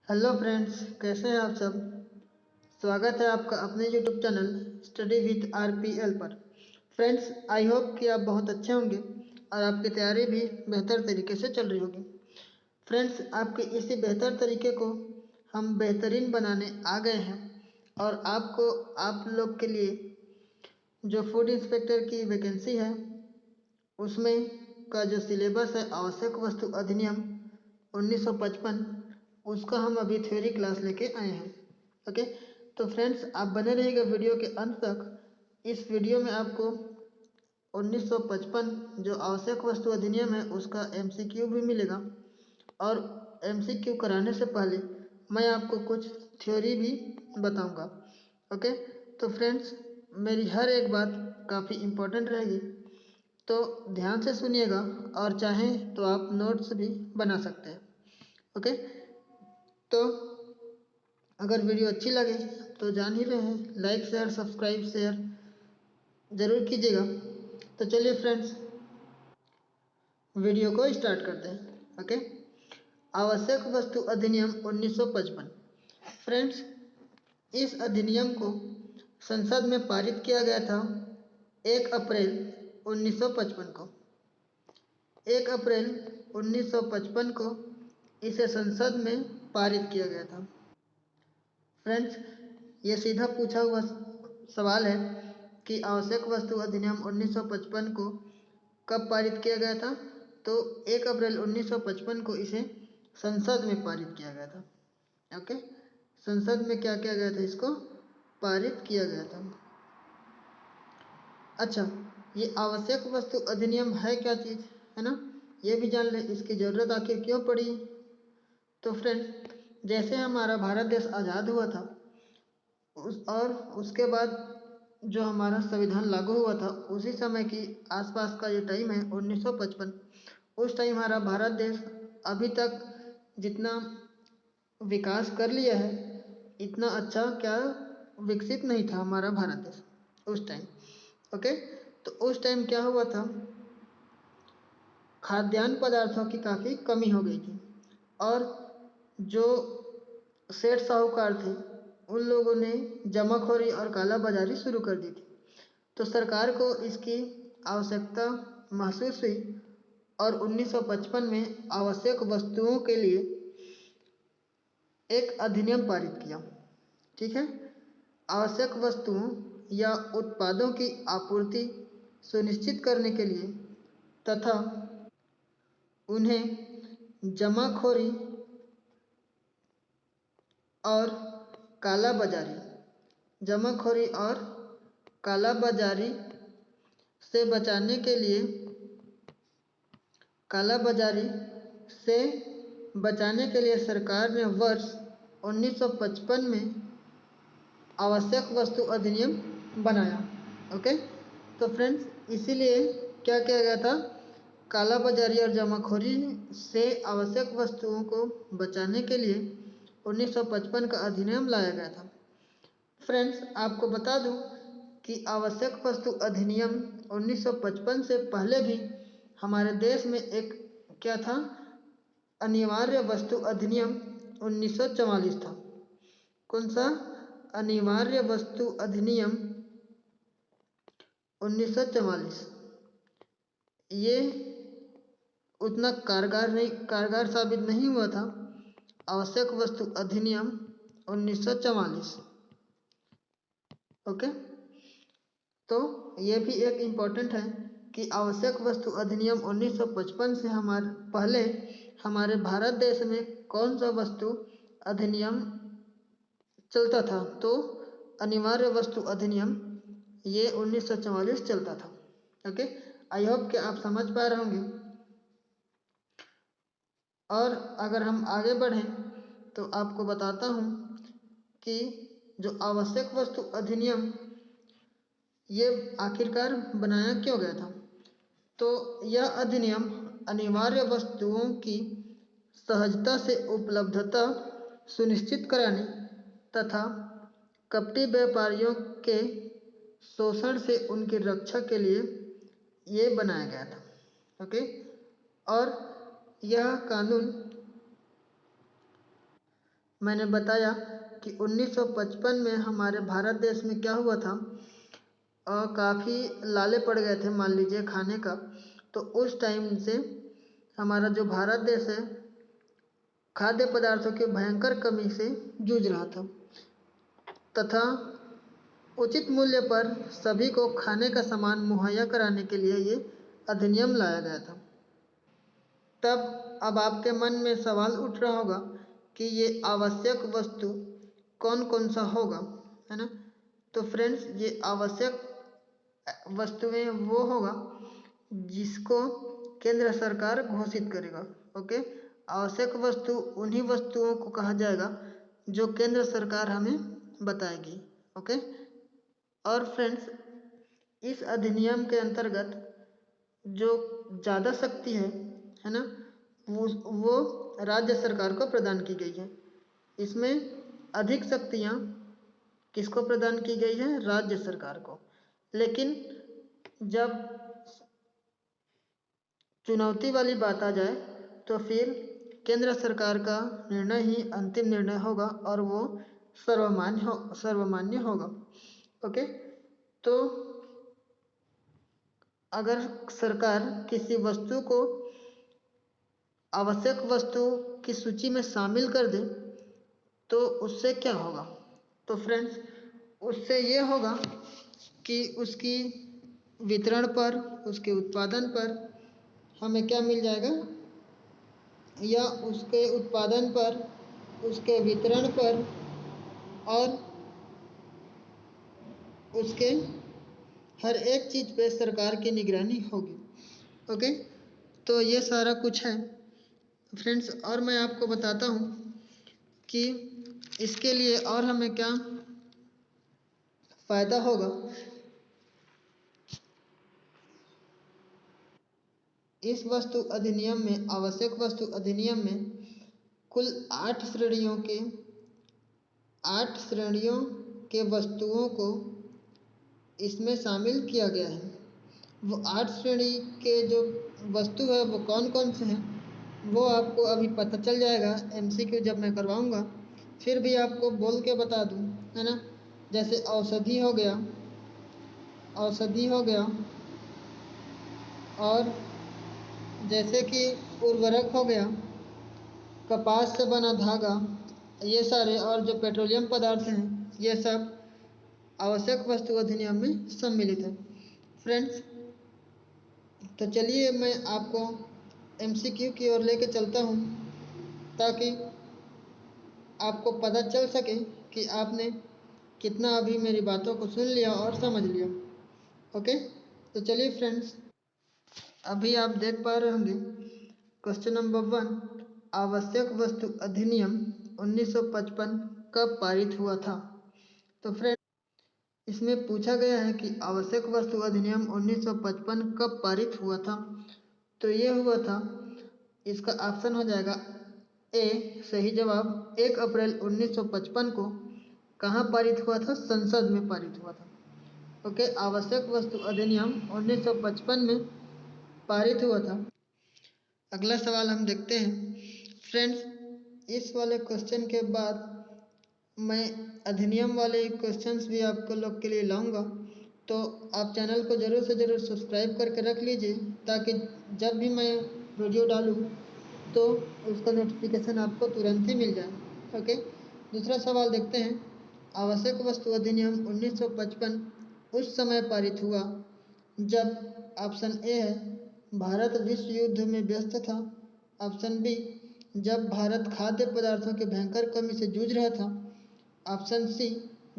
Hello friends, कैसे हैं आप सब। स्वागत है आपका अपने YouTube channel study with RPL पर। फ्रेंड्स, आई होप कि आप बहुत अच्छे होंगे और आपकी तैयारी भी बेहतर तरीके से चल रही होगी। फ्रेंड्स, आपके इसी बेहतर तरीके को हम बेहतरीन बनाने आ गए हैं और आप लोग के लिए जो फूड इंस्पेक्टर की वैकेंसी है उसमें का जो सिलेबस है आवश्यक वस्तु अधिनियम 1955, उसका हम अभी थ्योरी क्लास लेके आए हैं। ओके, तो फ्रेंड्स, आप बने रहिएगा वीडियो के अंत तक। इस वीडियो में आपको 1955 जो आवश्यक वस्तु अधिनियम है उसका एमसीक्यू भी मिलेगा और एमसीक्यू कराने से पहले मैं आपको कुछ थ्योरी भी बताऊंगा। ओके, तो फ्रेंड्स, मेरी हर एक बात काफ़ी इम्पोर्टेंट रहेगी, तो ध्यान से सुनिएगा और चाहें तो आप नोट्स भी बना सकते हैं। ओके, तो अगर वीडियो अच्छी लगे तो जान ही रहे हैं, लाइक शेयर सब्सक्राइब शेयर ज़रूर कीजिएगा। तो चलिए फ्रेंड्स, वीडियो को स्टार्ट करते हैं। ओके, आवश्यक वस्तु अधिनियम 1955। फ्रेंड्स, इस अधिनियम को संसद में पारित किया गया था 1 अप्रैल 1955 को। 1 अप्रैल 1955 को इसे संसद में पारित किया गया था। फ्रेंड्स, ये सीधा पूछा हुआ सवाल है कि आवश्यक वस्तु अधिनियम 1955 को कब पारित किया गया था। तो 1 अप्रैल 1955 को इसे संसद में पारित किया गया था। ओके, संसद में क्या किया गया था, इसको पारित किया गया था। अच्छा, ये आवश्यक वस्तु अधिनियम है क्या चीज़, है ना, ये भी जान ले, इसकी ज़रूरत आखिर क्यों पड़ी। तो फ्रेंड्स, जैसे हमारा भारत देश आज़ाद हुआ था और उसके बाद जो हमारा संविधान लागू हुआ था उसी समय की आसपास का ये टाइम है 1955। उस टाइम हमारा भारत देश अभी तक जितना विकास कर लिया है इतना अच्छा क्या विकसित नहीं था हमारा भारत देश उस टाइम। ओके, तो उस टाइम क्या हुआ था, खाद्यान्न पदार्थों की काफ़ी कमी हो गई थी और जो सेठ साहूकार थे उन लोगों ने जमाखोरी और काला बाजारी शुरू कर दी थी। तो सरकार को इसकी आवश्यकता महसूस हुई और 1955 में आवश्यक वस्तुओं के लिए एक अधिनियम पारित किया। ठीक है, आवश्यक वस्तुओं या उत्पादों की आपूर्ति सुनिश्चित करने के लिए तथा उन्हें जमाखोरी और काला जमाखोरी और काला बाजारी से बचाने के लिए काला बाजारी से बचाने के लिए सरकार ने वर्ष 1955 में आवश्यक वस्तु अधिनियम बनाया। ओके, तो फ्रेंड्स, इसीलिए क्या किया गया था, काला बाजारी और जमाखोरी से आवश्यक वस्तुओं को बचाने के लिए 1955 का अधिनियम लाया गया था। फ्रेंड्स, आपको बता दूं कि आवश्यक वस्तु अधिनियम 1955 से पहले भी हमारे देश में एक क्या था, अनिवार्य वस्तु अधिनियम 1944 था। कौन सा, अनिवार्य वस्तु अधिनियम 1944। ये उतना कारगर साबित नहीं हुआ था। आवश्यक वस्तु अधिनियम 1944। ओके, तो ये भी एक इम्पॉर्टेंट है कि आवश्यक वस्तु अधिनियम 1955 से पहले हमारे भारत देश में कौन सा वस्तु अधिनियम चलता था। तो अनिवार्य वस्तु अधिनियम ये 1944 चलता था। ओके, आई होप कि आप समझ पा रहे होंगे। और अगर हम आगे बढ़ें तो आपको बताता हूँ कि जो आवश्यक वस्तु अधिनियम ये आखिरकार बनाया क्यों गया था। तो यह अधिनियम अनिवार्य वस्तुओं की सहजता से उपलब्धता सुनिश्चित कराने तथा कपटी व्यापारियों के शोषण से उनकी रक्षा के लिए ये बनाया गया था। ओके, और यह कानून मैंने बताया कि 1955 में हमारे भारत देश में क्या हुआ था, काफ़ी लाले पड़ गए थे मान लीजिए खाने का। तो उस टाइम से हमारा जो भारत देश है खाद्य पदार्थों की भयंकर कमी से जूझ रहा था तथा उचित मूल्य पर सभी को खाने का सामान मुहैया कराने के लिए ये अधिनियम लाया गया था। तब अब आपके मन में सवाल उठ रहा होगा कि ये आवश्यक वस्तु कौन कौन सा होगा, है ना। तो फ्रेंड्स, ये आवश्यक वस्तुएं वो होगा जिसको केंद्र सरकार घोषित करेगा। ओके, आवश्यक वस्तु उन्हीं वस्तुओं को कहा जाएगा जो केंद्र सरकार हमें बताएगी। ओके, और फ्रेंड्स, इस अधिनियम के अंतर्गत जो ज़्यादा शक्ति है ना, वो राज्य सरकार को प्रदान की गई है। इसमें अधिक शक्तियाँ किसको प्रदान की गई है? राज्य सरकार को। लेकिन जब चुनौती वाली बात आ जाए तो फिर केंद्र सरकार का निर्णय ही अंतिम निर्णय होगा और वो सर्वमान्य होगा। ओके, तो अगर सरकार किसी वस्तु को आवश्यक वस्तु की सूची में शामिल कर दे तो उससे क्या होगा? तो फ्रेंड्स, उससे ये होगा कि उसकी वितरण पर, उसके उत्पादन पर हमें क्या मिल जाएगा, या उसके उत्पादन पर, उसके वितरण पर और उसके हर एक चीज़ पे सरकार की निगरानी होगी। ओके, तो ये सारा कुछ है फ्रेंड्स। और मैं आपको बताता हूँ कि इसके लिए और हमें क्या फ़ायदा होगा। इस वस्तु अधिनियम में, आवश्यक वस्तु अधिनियम में कुल 8 श्रेणियों के वस्तुओं को इसमें शामिल किया गया है। वो 8 श्रेणी के जो वस्तु है वो कौन कौन से हैं वो आपको अभी पता चल जाएगा MCQ जब मैं करवाऊँगा। फिर भी आपको बोल के बता दूँ, है ना। जैसे औषधि हो गया, और जैसे कि उर्वरक हो गया, कपास से बना धागा, ये सारे, और जो पेट्रोलियम पदार्थ हैं ये सब आवश्यक वस्तु अधिनियम में सम्मिलित है फ्रेंड्स। तो चलिए मैं आपको MCQ की ओर लेके चलता हूँ ताकि आपको पता चल सके कि आपने कितना अभी मेरी बातों को सुन लिया और समझ लिया। ओके, तो चलिए फ्रेंड्स, अभी आप देख पा रहे होंगे क्वेश्चन नंबर 1, आवश्यक वस्तु अधिनियम 1955 कब पारित हुआ था। तो फ्रेंड्स, इसमें पूछा गया है कि आवश्यक वस्तु अधिनियम 1955 कब पारित हुआ था। तो ये हुआ था, इसका ऑप्शन हो जाएगा ए, सही जवाब 1 अप्रैल 1955 को। कहाँ पारित हुआ था? संसद में पारित हुआ था। ओके, आवश्यक वस्तु अधिनियम 1955 में पारित हुआ था। अगला सवाल हम देखते हैं फ्रेंड्स। इस वाले क्वेश्चन के बाद मैं अधिनियम वाले क्वेश्चंस भी आपको लोग के लिए लाऊंगा, तो आप चैनल को ज़रूर से ज़रूर सब्सक्राइब करके रख लीजिए ताकि जब भी मैं वीडियो डालूं तो उसका नोटिफिकेशन आपको तुरंत ही मिल जाए। ओके, दूसरा सवाल देखते हैं। आवश्यक वस्तु अधिनियम 1955 उस समय पारित हुआ जब, ऑप्शन ए है, भारत विश्व युद्ध में व्यस्त था। ऑप्शन बी, जब भारत खाद्य पदार्थों की भयंकर कमी से जूझ रहा था। ऑप्शन सी,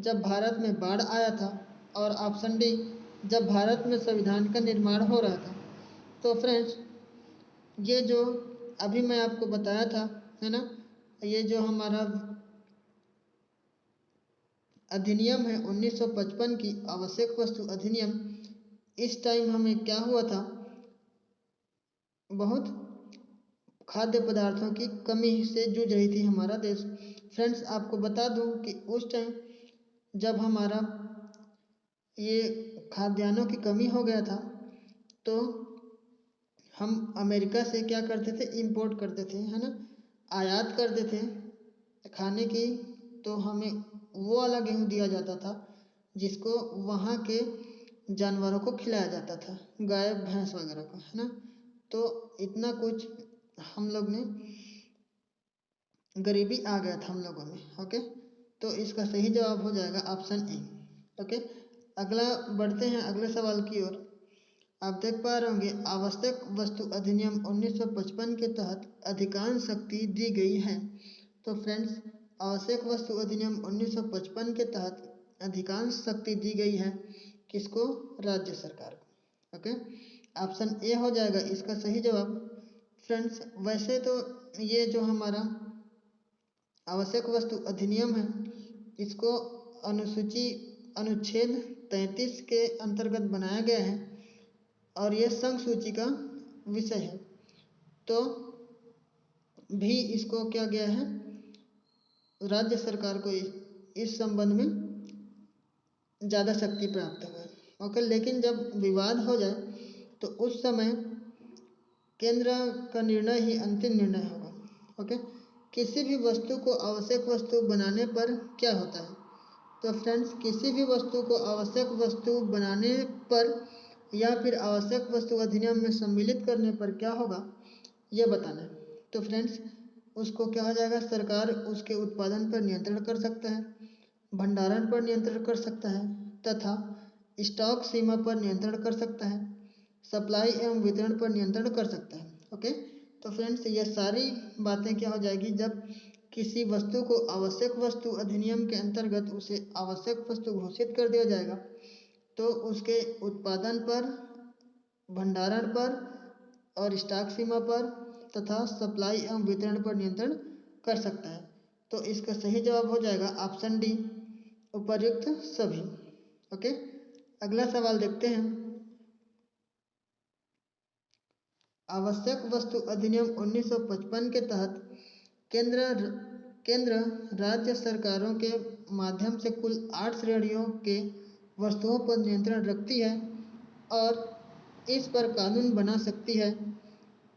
जब भारत में बाढ़ आया था। और ऑप्शन डी, जब भारत में संविधान का निर्माण हो रहा था। तो फ्रेंड्स, ये जो अभी मैं आपको बताया था, है ना, ये जो हमारा अधिनियम है 1955 की आवश्यक वस्तु अधिनियम, इस टाइम हमें क्या हुआ था, बहुत खाद्य पदार्थों की कमी से जूझ रही थी हमारा देश। फ्रेंड्स, आपको बता दूं कि उस टाइम जब हमारा ये खाद्यान्नों की कमी हो गया था तो हम अमेरिका से क्या करते थे, इंपोर्ट करते थे, है ना, आयात करते थे खाने की, तो हमें वो वाला गेहूँ दिया जाता था जिसको वहाँ के जानवरों को खिलाया जाता था, गाय भैंस वगैरह को, है ना। तो इतना कुछ हम लोग ने गरीबी आ गया था हम लोगों में। ओके, तो इसका सही जवाब हो जाएगा ऑप्शन ए। ओके, अगला बढ़ते हैं अगले सवाल की ओर। आप देख पा रहे होंगे, आवश्यक वस्तु अधिनियम 1955 के तहत अधिकांश शक्ति दी गई है। तो फ्रेंड्स, आवश्यक वस्तु अधिनियम 1955 के तहत अधिकांश शक्ति दी गई है किसको? राज्य सरकार को। ओके, ऑप्शन ए हो जाएगा इसका सही जवाब। फ्रेंड्स, वैसे तो ये जो हमारा आवश्यक वस्तु अधिनियम है, इसको अनुच्छेद 33 के अंतर्गत बनाया गया है और ये संघ सूची का विषय है। तो भी इसको क्या गया है, राज्य सरकार को इस संबंध में ज़्यादा शक्ति प्राप्त है। ओके, लेकिन जब विवाद हो जाए तो उस समय केंद्र का निर्णय ही अंतिम निर्णय होगा। ओके, किसी भी वस्तु को आवश्यक वस्तु बनाने पर क्या होता है? तो फ्रेंड्स, किसी भी वस्तु को आवश्यक वस्तु बनाने पर या फिर आवश्यक वस्तु अधिनियम में सम्मिलित करने पर क्या होगा, यह बताना है। तो फ्रेंड्स, उसको क्या हो जाएगा, सरकार उसके उत्पादन पर नियंत्रण कर सकता है, भंडारण पर नियंत्रण कर सकता है तथा स्टॉक सीमा पर नियंत्रण कर सकता है, सप्लाई एवं वितरण पर नियंत्रण कर सकता है। ओके, तो फ्रेंड्स, ये सारी बातें क्या हो जाएगी, जब किसी वस्तु को आवश्यक वस्तु अधिनियम के अंतर्गत उसे आवश्यक वस्तु घोषित कर दिया जाएगा तो उसके उत्पादन पर, भंडारण पर और स्टॉक सीमा पर तथा सप्लाई एवं वितरण पर नियंत्रण कर सकता है। तो इसका सही जवाब हो जाएगा ऑप्शन डी, उपर्युक्त सभी। ओके, अगला सवाल देखते हैं। आवश्यक वस्तु अधिनियम 1955 के तहत केंद्र राज्य सरकारों के माध्यम से कुल 8 श्रेणियों के वस्तुओं पर नियंत्रण रखती है और इस पर कानून बना सकती है।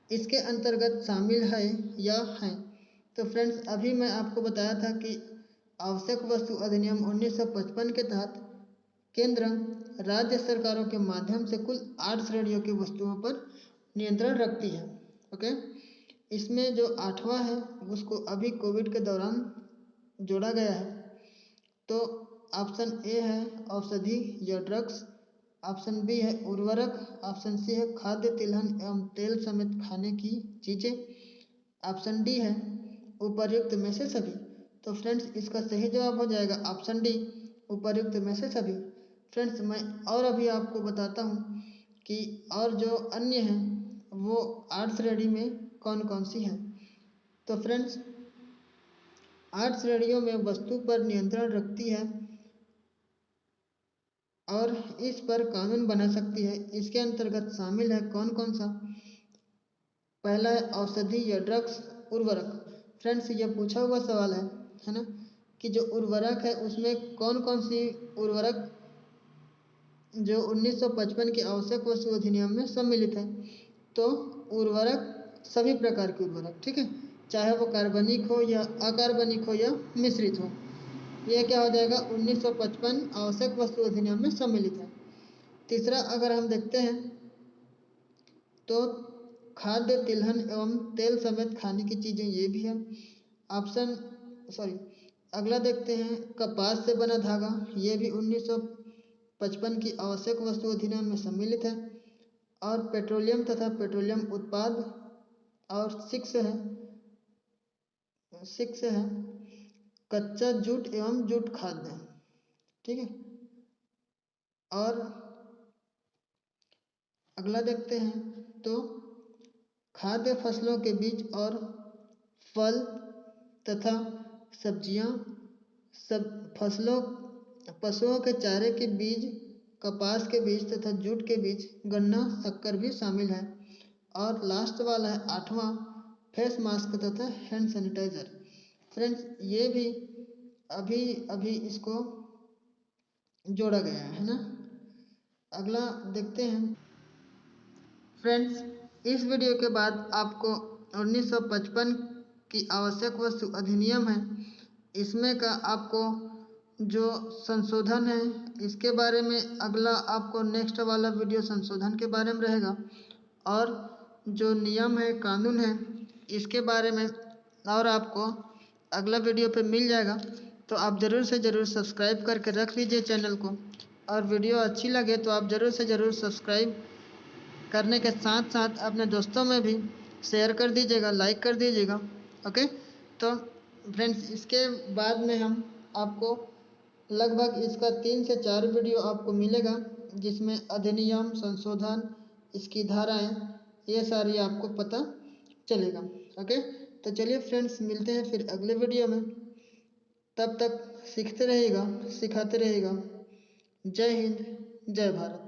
इसके अंतर्गत शामिल है या हैं। तो फ्रेंड्स, अभी मैं आपको बताया था कि आवश्यक वस्तु अधिनियम 1955 के तहत केंद्र राज्य सरकारों के माध्यम से कुल 8 श्रेणियों की वस्तुओं पर नियंत्रण रखती है। ओके, इसमें जो 8वां है उसको अभी कोविड के दौरान जोड़ा गया है। तो ऑप्शन ए है औषधि या ड्रग्स, ऑप्शन बी है उर्वरक, ऑप्शन सी है खाद्य तिलहन एवं तेल समेत खाने की चीज़ें, ऑप्शन डी है उपर्युक्त में से सभी। तो फ्रेंड्स, इसका सही जवाब हो जाएगा ऑप्शन डी, उपर्युक्त में से सभी। फ्रेंड्स, मैं और अभी आपको बताता हूँ कि और जो अन्य हैं वो 8 श्रेणी में कौन कौन सी हैं। तो फ्रेंड्स, 8 श्रेणियों में वस्तु पर नियंत्रण रखती है और इस पर कानून बना सकती है। इसके अंतर्गत शामिल है कौन कौन सा? पहला है औषधि या ड्रग्स, उर्वरक। फ्रेंड्स, ये पूछा हुआ सवाल है ना, कि जो उर्वरक है उसमें कौन कौन सी उर्वरक जो 1955 के आवश्यक वस्तु अधिनियम में सम्मिलित है। तो उर्वरक सभी प्रकार के उर्वरक, ठीक है, चाहे वो कार्बनिक हो या अकार्बनिक हो या मिश्रित हो, यह क्या हो जाएगा 1955 आवश्यक वस्तु अधिनियम में सम्मिलित है। तीसरा अगर हम देखते हैं तो खाद्य तिलहन एवं तेल समेत खाने की चीज़ें, ये भी है। अगला देखते हैं कपास से बना धागा, ये भी 1955 की आवश्यक वस्तु अधिनियम में सम्मिलित है। और पेट्रोलियम तथा पेट्रोलियम उत्पाद, और 6 है कच्चा जूट एवं जूट खाद्य, ठीक है। और अगला देखते हैं तो खाद्य फसलों के बीज और फल तथा सब्जियां, सब फसलों पशुओं के चारे के बीज, कपास के बीज तथा जूट के बीज, गन्ना, शक्कर भी शामिल है। और लास्ट वाला है 8वां फेस मास्क तथा हैंड सैनिटाइजर। फ्रेंड्स, ये भी अभी अभी इसको जोड़ा गया है ना। अगला देखते हैं। फ्रेंड्स, इस वीडियो के बाद आपको 1955 की आवश्यक वस्तु अधिनियम है इसमें का आपको जो संशोधन है इसके बारे में अगला आपको नेक्स्ट वाला वीडियो संशोधन के बारे में रहेगा, और जो नियम है कानून है इसके बारे में और आपको अगला वीडियो पे मिल जाएगा। तो आप ज़रूर से ज़रूर सब्सक्राइब करके रख लीजिए चैनल को, और वीडियो अच्छी लगे तो आप ज़रूर से ज़रूर सब्सक्राइब करने के साथ साथ अपने दोस्तों में भी शेयर कर दीजिएगा, लाइक कर दीजिएगा। ओके, तो फ्रेंड्स इसके बाद में हम आपको लगभग इसका 3 से 4 वीडियो आपको मिलेगा, जिसमें अधिनियम, संशोधन, इसकी धाराएं, ये सारी आपको पता चलेगा। ओके, तो चलिए फ्रेंड्स मिलते हैं फिर अगले वीडियो में। तब तक सीखते रहिएगा, सिखाते रहिएगा। जय हिंद, जय भारत।